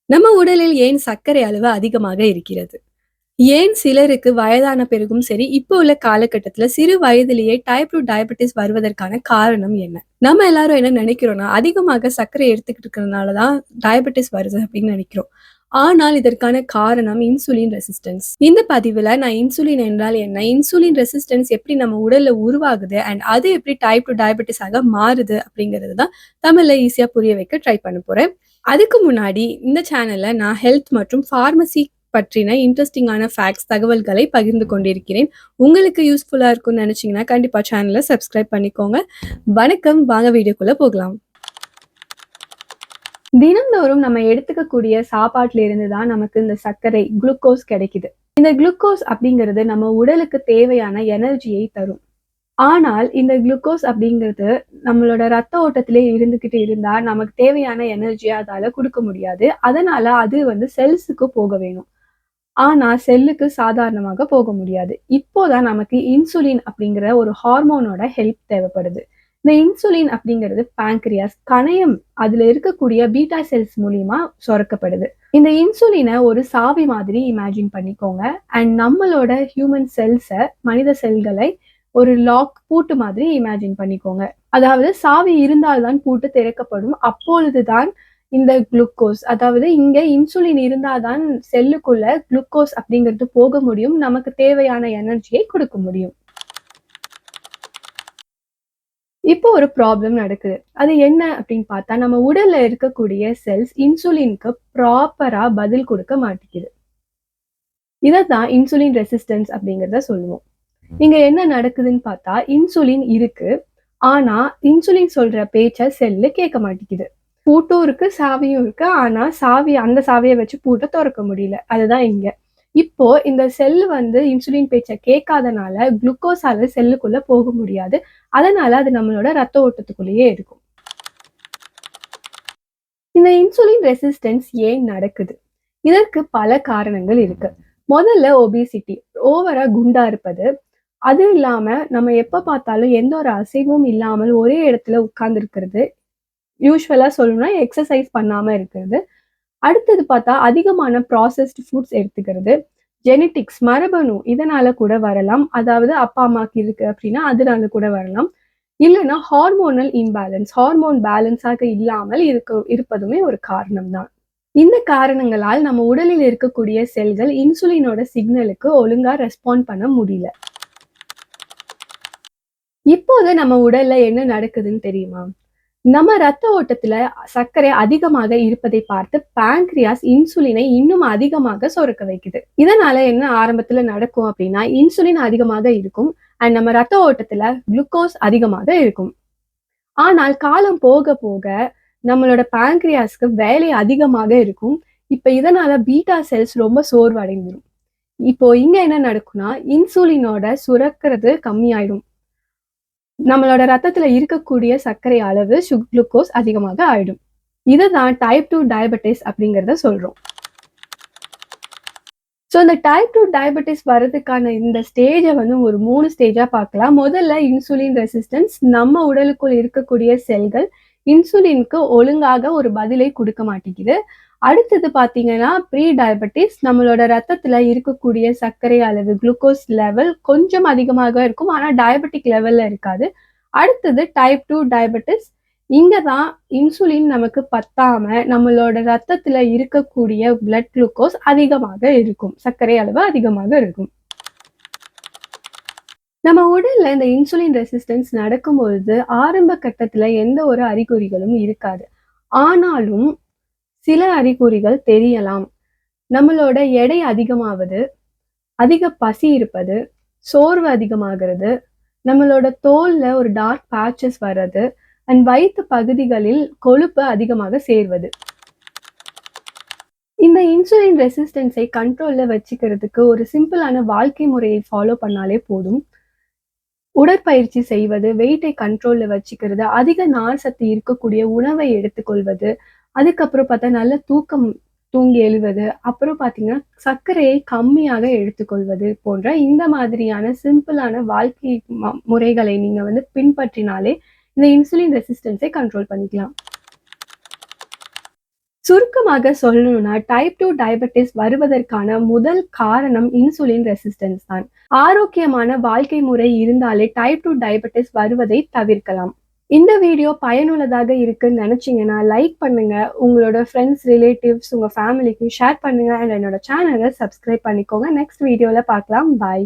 நம்ம உடலில் ஏன் சர்க்கரை அளவு அதிகமாக இருக்கிறது? ஏன் சிலருக்கு வயதான பிறகும் சரி, இப்போ உள்ள காலகட்டத்தில சிறு வயதிலேயே டைப் 2 டயபெட்டிஸ் வருவதற்கான காரணம் என்ன? நம்ம எல்லாரும் என்ன நினைக்கிறோம்னா, அதிகமாக சர்க்கரை எடுத்துக்கிட்டு இருக்கிறதுனால தான் டயபெட்டிஸ் வருது அப்படின்னு நினைக்கிறோம். ஆனால் இதற்கான காரணம் இன்சுலின் ரெசிஸ்டன்ஸ். இந்த பதிவுல நான் இன்சுலின் என்றால் என்ன? இன்சுலின் ரெசிஸ்டன்ஸ் எப்படி நம்ம உடல்ல உருவாகுது? அண்ட் அது எப்படி டைப் 2 டயபெட்டிஸ் ஆக மாறுது? அப்படிங்கிறது தான் தமிழ்ல ஈஸியா புரிய வைக்க ட்ரை பண்ண போறேன். அதுக்கு முன்னாடி இந்த சேனல்ல நான் ஹெல்த் மற்றும் பார்மசி பற்றின இன்ட்ரெஸ்டிங்கான ஃபேக்ட்ஸ், தகவல்களை பகிர்ந்து கொண்டிருக்கிறேன். உங்களுக்கு யூஸ்ஃபுல்லா இருக்கும்னு நினைச்சீங்கன்னா, கண்டிப்பா சேனல சப்ஸ்கிரைப் பண்ணிக்கோங்க. வணக்கம். வாங்க வீடியோக்குள்ள போகலாம். தினந்தோறும் நம்ம எடுத்துக்கக்கூடிய சாப்பாட்டுல இருந்து தான் நமக்கு இந்த சர்க்கரை, குளுக்கோஸ் கிடைக்குது. இந்த குளுக்கோஸ் அப்படிங்கிறது நம்ம உடலுக்கு தேவையான எனர்ஜியை தரும். ஆனால் இந்த குளுக்கோஸ் அப்படிங்கிறது நம்மளோட ரத்த ஓட்டத்திலே இருந்துகிட்டு இருந்தா, நமக்கு தேவையான எனர்ஜிய அதால குடுக்க முடியாது. அதனால அது செல்ஸுக்கு போக வேணும். ஆனா செல்லுக்கு சாதாரணமாக போக முடியாது. இப்போதான் நமக்கு இன்சுலின் அப்படிங்கிற ஒரு ஹார்மோனோட ஹெல்ப் தேவைப்படுது. இந்த இன்சுலின் அப்படிங்கிறது பான்கிரியாஸ், கணையம் அதுல இருக்கக்கூடிய பீட்டா செல்ஸ் மூலியமா சுரக்கப்படுது. இந்த இன்சுலின ஒரு சாவி மாதிரி இமேஜின் பண்ணிக்கோங்க. அண்ட் நம்மளோட ஹியூமன் மனித செல்களை ஒரு பூட்டு மாதிரி இமேஜின் பண்ணிக்கோங்க. அதாவது சாவி இருந்தால் தான் பூட்டு திறக்கப்படும். அப்பொழுதுதான் இந்த குளுக்கோஸ், அதாவது இங்க இன்சுலின் இருந்தா தான் செல்லுக்குள்ள குளுக்கோஸ் அப்படிங்கிறது போக முடியும். நமக்கு தேவையான எனர்ஜியை கொடுக்க முடியும். இப்போ ஒரு ப்ராப்ளம் நடக்குது. அது என்ன அப்படின்னு பார்த்தா, நம்ம உடல்ல இருக்கக்கூடிய செல்ஸ் இன்சுலினுக்கு ப்ராப்பரா பதில் கொடுக்க மாட்டேங்குது. இதத்தான் இன்சுலின் ரெசிஸ்டன்ஸ் அப்படிங்கிறத சொல்லுவோம். இங்க என்ன நடக்குதுன்னு பார்த்தா, இன்சுலின் இருக்கு. ஆனா, இன்சுலின் சொல்ற பேச்ச செல்லு கேட்க மாட்டேங்குது. பூட்டும் இருக்கு, சாவியும் இருக்கு. ஆனா, அந்த சாவிய வச்சு பூட்ட தொறக்க முடியல. அதுதான் இங்க. இப்போ இந்த செல் இன்சுலின் பேச்ச கேட்காதனால, குளுக்கோஸால செல்லுக்குள்ள போக முடியாது. அதனால அது நம்மளோட ரத்த ஓட்டத்துக்குள்ளேயே இருக்கும். இந்த இன்சுலின் ரெசிஸ்டன்ஸ் ஏன் நடக்குது? இதற்கு பல காரணங்கள் இருக்கு. முதல்ல ஒபிசிட்டி, ஓவரா குண்டா இருப்பது. அது இல்லாம நம்ம எப்ப பார்த்தாலும் எந்த ஒரு அசைவும் இல்லாமல் ஒரே இடத்துல உட்கார்ந்து இருக்கிறது. யூசுவலா சொல்லணும்னா எக்ஸர்சைஸ் பண்ணாம இருக்கிறது. அடுத்தது பார்த்தா அதிகமான ப்ராசஸ்டு ஃபுட்ஸ் எடுத்துக்கிறது. ஜெனடிக்ஸ், மரபணு இதனால கூட வரலாம். அதாவது அப்பா, அம்மாக்கு இருக்கு அப்படின்னா அதனால கூட வரலாம். இல்லன்னா ஹார்மோனல் இம்பேலன்ஸ், ஹார்மோன் பேலன்ஸாக இல்லாமல் இருப்பதுமே ஒரு காரணம் தான். இந்த காரணங்களால் நம்ம உடலில் இருக்கக்கூடிய செல்கள் இன்சுலினோட சிக்னலுக்கு ஒழுங்கா ரெஸ்பாண்ட் பண்ண முடியல. இப்போது நம்ம உடல்ல என்ன நடக்குதுன்னு தெரியுமா? நம்ம ரத்த ஓட்டத்துல சர்க்கரை அதிகமாக இருப்பதை பார்த்து பான்கிரியாஸ் இன்சுலினை இன்னும் அதிகமாக சுரக்க வைக்குது. இதனால என்ன ஆரம்பத்துல நடக்கும் அப்படின்னா, இன்சுலின் அதிகமாக இருக்கும். அண்ட் நம்ம ரத்த ஓட்டத்துல குளுக்கோஸ் அதிகமாக இருக்கும். ஆனால் காலம் போக போக நம்மளோட பான்கிரியாஸ்க்கு வேலை அதிகமாக இருக்கும். இப்ப இதனால பீட்டா செல்ஸ் ரொம்ப சோர்வடைந்துரும். இப்போ இங்க என்ன நடக்கும்னா, இன்சுலினோட சுரக்கிறது கம்மியாயிடும். நம்மளோட ரத்தத்துல இருக்கக்கூடிய சர்க்கரை அளவு குளுக்கோஸ் அதிகமாக ஆயிடும். இதுதான் டைப் 2 டயபெட்டிஸ் அப்படிங்கிறத சொல்றோம். ஸோ இந்த டைப் 2 டயபெட்டிஸ் வர்றதுக்கான இந்த ஸ்டேஜ ஒரு 3 ஸ்டேஜா பார்க்கலாம். முதல்ல இன்சுலின் ரெசிஸ்டன்ஸ். நம்ம உடலுக்குள் இருக்கக்கூடிய செல்கள் இன்சுலினுக்கு ஒழுங்காக ஒரு பதிலை குடுக்க மாட்டேங்குது. அடுத்தது பார்த்தீங்கன்னா, ப்ரீ டயபெட்டிஸ். நம்மளோட ரத்தத்துல இருக்கக்கூடிய சர்க்கரை அளவு, குளுக்கோஸ் லெவல் கொஞ்சம் அதிகமாக இருக்கும். ஆனா டயபெட்டிக் லெவல்ல இருக்காது. அடுத்தது டைப் 2 டயபெட்டிஸ். இங்க தான் இன்சுலின் நமக்கு பத்தாம, நம்மளோட ரத்தத்துல இருக்கக்கூடிய பிளட் குளுக்கோஸ் அதிகமாக இருக்கும். சர்க்கரை அளவு அதிகமாக இருக்கும். நம்ம உடல்ல இந்த இன்சுலின் ரெசிஸ்டன்ஸ் நடக்கும்பொழுது, ஆரம்ப கட்டத்துல எந்த ஒரு அறிகுறிகளும் இருக்காது. ஆனாலும் சில அறிகுறிகள் தெரியலாம். நம்மளோட எடை அதிகமாவது, அதிக பசி இருப்பது, சோர்வு அதிகமாகிறது, நம்மளோட தோல்ல ஒரு டார்க் பேட்சஸ் வர்றது, அண்ட் வயித்து பகுதிகளில் கொழுப்பு அதிகமாக சேர்வது. இந்த இன்சுலின் ரெசிஸ்டன்ஸை கண்ட்ரோல்ல வச்சுக்கிறதுக்கு ஒரு சிம்பிளான வாழ்க்கை முறையை ஃபாலோ பண்ணாலே போதும். உடற்பயிற்சி செய்வது, வெயிட்டை கண்ட்ரோல்ல வச்சுக்கிறது, அதிக நார் சத்து இருக்கக்கூடிய உணவை எடுத்துக்கொள்வது, அதுக்கப்புறம் பார்த்தா நல்ல தூக்கம் தூங்கி எழுவது, அப்புறம் பார்த்தீங்கன்னா சர்க்கரையை கம்மியாக எடுத்துக்கொள்வது போன்ற இந்த மாதிரியான சிம்பிளான வாழ்க்கை முறைகளை நீங்க பின்பற்றினாலே இந்த இன்சுலின் ரெசிஸ்டன்ஸை கண்ட்ரோல் பண்ணிக்கலாம். சுருக்கமாக சொல்லணும்னா டைப் 2 டயபெட்டிஸ் வருவதற்கான முதல் காரணம் இன்சுலின் ரெசிஸ்டன்ஸ் தான். ஆரோக்கியமான வாழ்க்கை முறை இருந்தாலே டைப் 2 டயபெட்டிஸ் வருவதை தவிர்க்கலாம். இந்த வீடியோ பயனுள்ளதாக இருக்குன்னு நினைச்சீங்கன்னா லைக் பண்ணுங்க, உங்களோட ஃப்ரெண்ட்ஸ், ரிலேட்டிவ்ஸ், உங்க ஃபேமிலிக்கு ஷேர் பண்ணுங்க. அண்ட் என்னோட சேனலை சப்ஸ்கிரைப் பண்ணிக்கோங்க. நெக்ஸ்ட் வீடியோல பார்க்கலாம். பாய்.